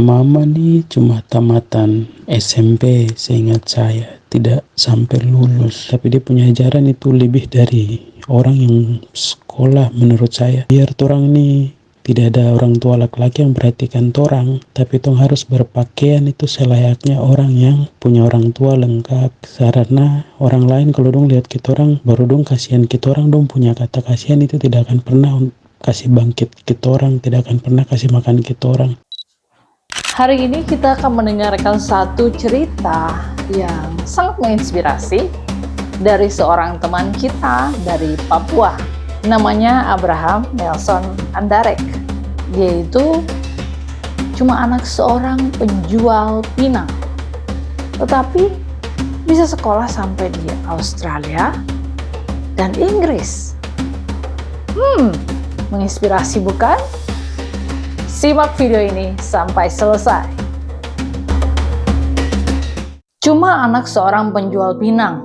Mama nih cuma tamatan SMP seingat saya, tidak sampai lulus. Tapi dia punya ajaran itu lebih dari orang yang sekolah menurut saya. Biar torang nih tidak ada orang tua laki-laki yang perhatikan torang, tapi tong harus berpakaian itu selayaknya orang yang punya orang tua lengkap. Karena orang lain kalau dong lihat kita orang, baru dong kasihan kita orang, dong punya kata kasihan itu tidak akan pernah kasih bangkit kita orang, tidak akan pernah kasih makan kita orang. Hari ini kita akan mendengarkan satu cerita yang sangat menginspirasi dari seorang teman kita dari Papua. Namanya Abraham Nelson Andarek. Dia itu cuma anak seorang penjual pinang, tetapi bisa sekolah sampai di Australia dan Inggris. Menginspirasi bukan? Simak video ini sampai selesai. Cuma anak seorang penjual pinang,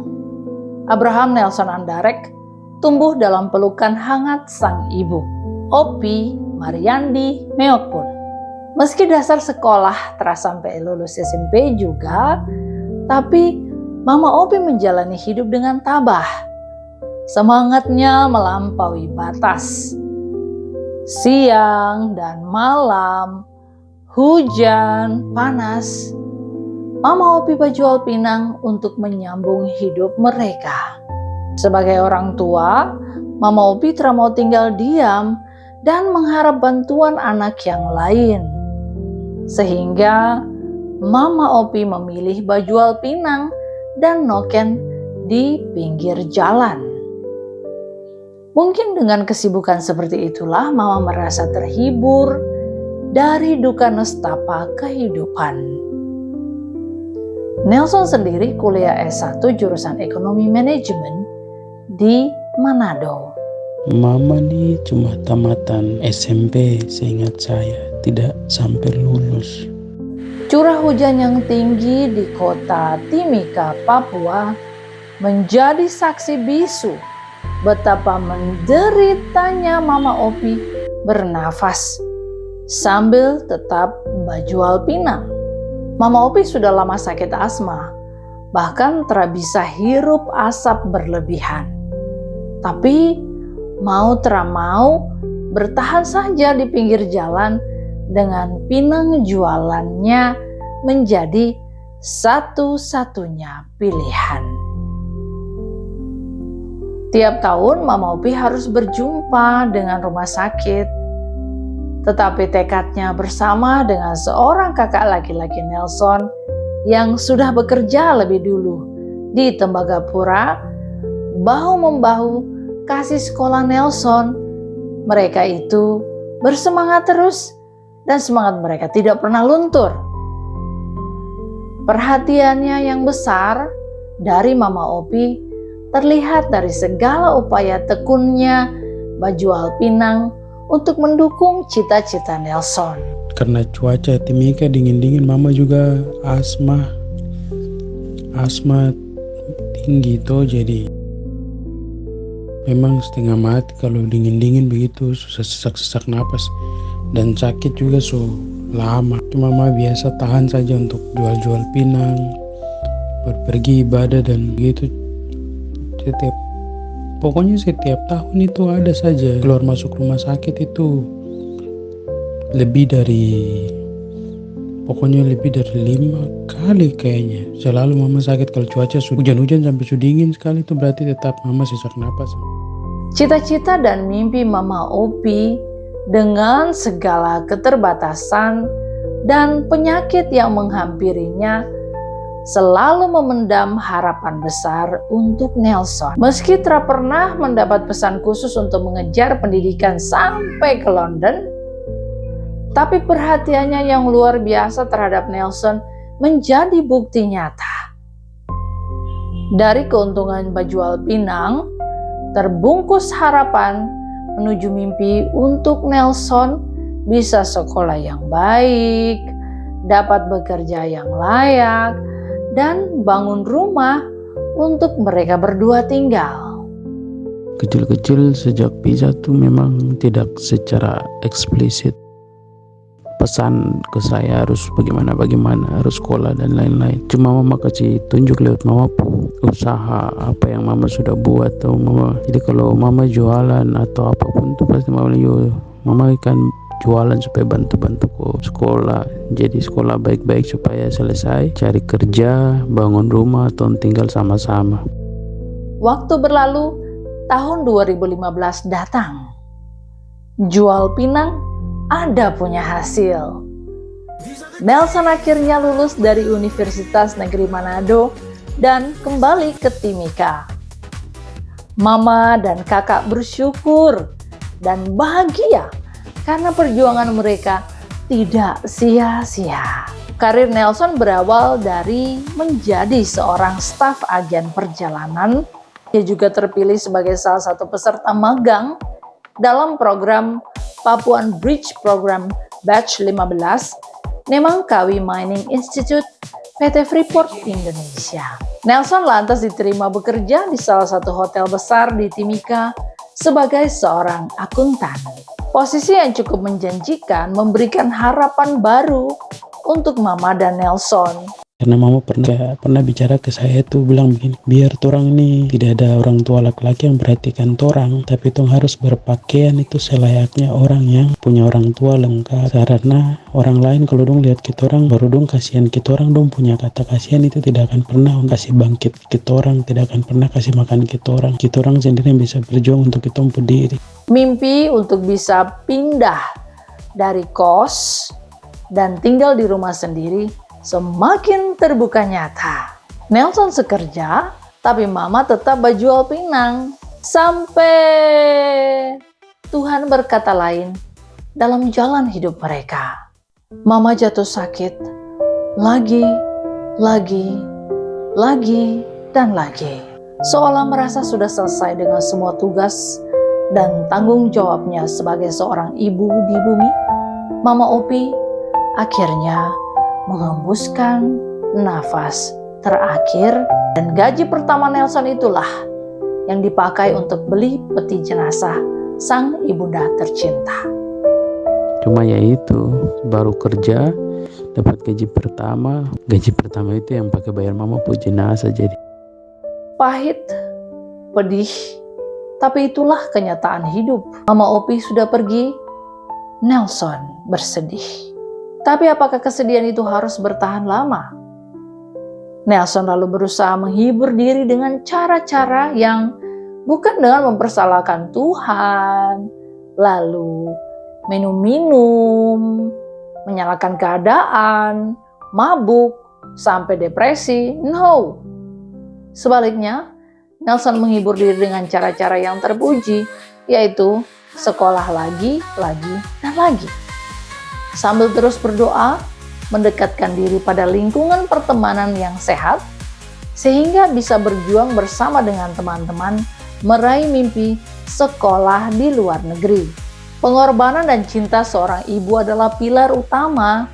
Abraham Nelson Andarek tumbuh dalam pelukan hangat sang ibu, Opi Mariandi Meokpun. Meski dasar sekolah terasa sampai lulus SMP juga, tapi Mama Opi menjalani hidup dengan tabah. Semangatnya melampaui batas. Siang dan malam, hujan, panas, Mama Opi berjual pinang untuk menyambung hidup mereka. Sebagai orang tua, Mama Opi tidak mau tinggal diam dan mengharap bantuan anak yang lain. Sehingga Mama Opi memilih berjual pinang dan noken di pinggir jalan. Mungkin dengan kesibukan seperti itulah Mama merasa terhibur dari duka nestapa kehidupan. Nelson sendiri kuliah S1 jurusan Ekonomi Manajemen di Manado. Mama nih cuma tamatan SMP seingat saya, tidak sampai lulus. Curah hujan yang tinggi di kota Timika, Papua menjadi saksi bisu betapa menderitanya Mama Opi bernafas sambil tetap berjual pinang. Mama Opi sudah lama sakit asma, bahkan tak bisa hirup asap berlebihan. Tapi mau tak mau bertahan saja di pinggir jalan dengan pinang jualannya menjadi satu-satunya pilihan. Tiap tahun Mama Opi harus berjumpa dengan rumah sakit. Tetapi tekadnya bersama dengan seorang kakak laki-laki Nelson yang sudah bekerja lebih dulu di Tembagapura, bahu-membahu kasih sekolah Nelson. Mereka itu bersemangat terus dan semangat mereka tidak pernah luntur. Perhatiannya yang besar dari Mama Opi terlihat dari segala upaya tekunnya berjual pinang untuk mendukung cita-cita Nelson. Karena cuaca Timika dingin-dingin, Mama juga asma tinggi tuh, jadi memang setengah mati kalau dingin-dingin begitu, susah sesak napas dan sakit juga lama. Cuma Mama biasa tahan saja untuk jual-jual pinang, pergi ibadah dan begitu. Setiap tahun itu ada saja keluar masuk rumah sakit itu lebih dari 5 kali kayaknya. Selalu Mama sakit kalau cuaca hujan-hujan sampai dingin sekali, itu berarti tetap Mama sesak napas. Cita-cita dan mimpi Mama Opi dengan segala keterbatasan dan penyakit yang menghampirinya selalu memendam harapan besar untuk Nelson. Meski tak pernah mendapat pesan khusus untuk mengejar pendidikan sampai ke London, tapi perhatiannya yang luar biasa terhadap Nelson menjadi bukti nyata. Dari keuntungan berjual pinang, terbungkus harapan menuju mimpi untuk Nelson bisa sekolah yang baik, dapat bekerja yang layak, dan bangun rumah untuk mereka berdua tinggal. Kecil-kecil sejak pisah tuh memang tidak secara eksplisit pesan ke saya harus bagaimana, harus sekolah dan lain-lain. Cuma mama kasih tunjuk lewat mama usaha apa yang mama sudah buat atau mama. Jadi kalau mama jualan atau apapun tuh pasti mama kan jualan supaya bantu-bantu ke sekolah. Jadi sekolah baik-baik supaya selesai, cari kerja, bangun rumah atau tinggal sama-sama. Waktu berlalu, tahun 2015 datang. Jual pinang ada punya hasil. Nelson akhirnya lulus dari Universitas Negeri Manado dan kembali ke Timika. Mama dan kakak bersyukur dan bahagia karena perjuangan mereka tidak sia-sia. Karir Nelson berawal dari menjadi seorang staf agen perjalanan. Dia juga terpilih sebagai salah satu peserta magang dalam program Papuan Bridge Program Batch 15 Nemangkawi Mining Institute PT Freeport Indonesia. Nelson lantas diterima bekerja di salah satu hotel besar di Timika sebagai seorang akuntan. Posisi yang cukup menjanjikan memberikan harapan baru untuk Mama dan Nelson. Karena mama pernah bicara ke saya tuh bilang begini, biar torang nih tidak ada orang tua laki-laki yang perhatikan torang, tapi tong harus berpakaian itu selayaknya orang yang punya orang tua lengkap. Karena orang lain kalau dong lihat kita orang baru dong kasihan kita orang, dong punya kata kasihan itu tidak akan pernah kasih bangkit kita orang, tidak akan pernah kasih makan kita orang sendiri yang bisa berjuang untuk kita berdiri. Mimpi untuk bisa pindah dari kos dan tinggal di rumah sendiri semakin terbuka nyata. Nelson sekerja, tapi Mama tetap berjual pinang. Sampai Tuhan berkata lain dalam jalan hidup mereka. Mama jatuh sakit lagi, dan lagi. Seolah merasa sudah selesai dengan semua tugas dan tanggung jawabnya sebagai seorang ibu di bumi. Mama Opi akhirnya menghembuskan nafas terakhir, dan gaji pertama Nelson itulah yang dipakai untuk beli peti jenazah sang ibunda tercinta. Cuma ya itu, baru kerja dapat gaji pertama itu yang pakai bayar mama jenazah. Jadi pahit, pedih, tapi itulah kenyataan hidup. Mama Opi sudah pergi, Nelson bersedih. Tapi apakah kesedihan itu harus bertahan lama? Nelson lalu berusaha menghibur diri dengan cara-cara yang bukan dengan mempersalahkan Tuhan, lalu minum-minum, menyalahkan keadaan, mabuk, sampai depresi. No. Sebaliknya, Nelson menghibur diri dengan cara-cara yang terpuji, yaitu sekolah lagi, dan lagi. Sambil terus berdoa, mendekatkan diri pada lingkungan pertemanan yang sehat, sehingga bisa berjuang bersama dengan teman-teman meraih mimpi sekolah di luar negeri. Pengorbanan dan cinta seorang ibu adalah pilar utama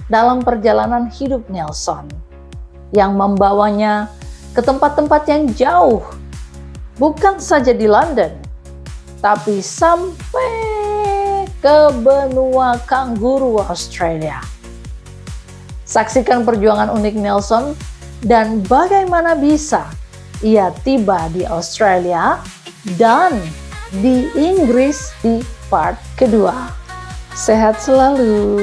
dalam perjalanan hidup Nelson, yang membawanya ke tempat-tempat yang jauh, bukan saja di London, tapi sampai ke benua kanguru Australia. Saksikan perjuangan unik Nelson dan bagaimana bisa ia tiba di Australia dan di Inggris di part kedua. Sehat selalu.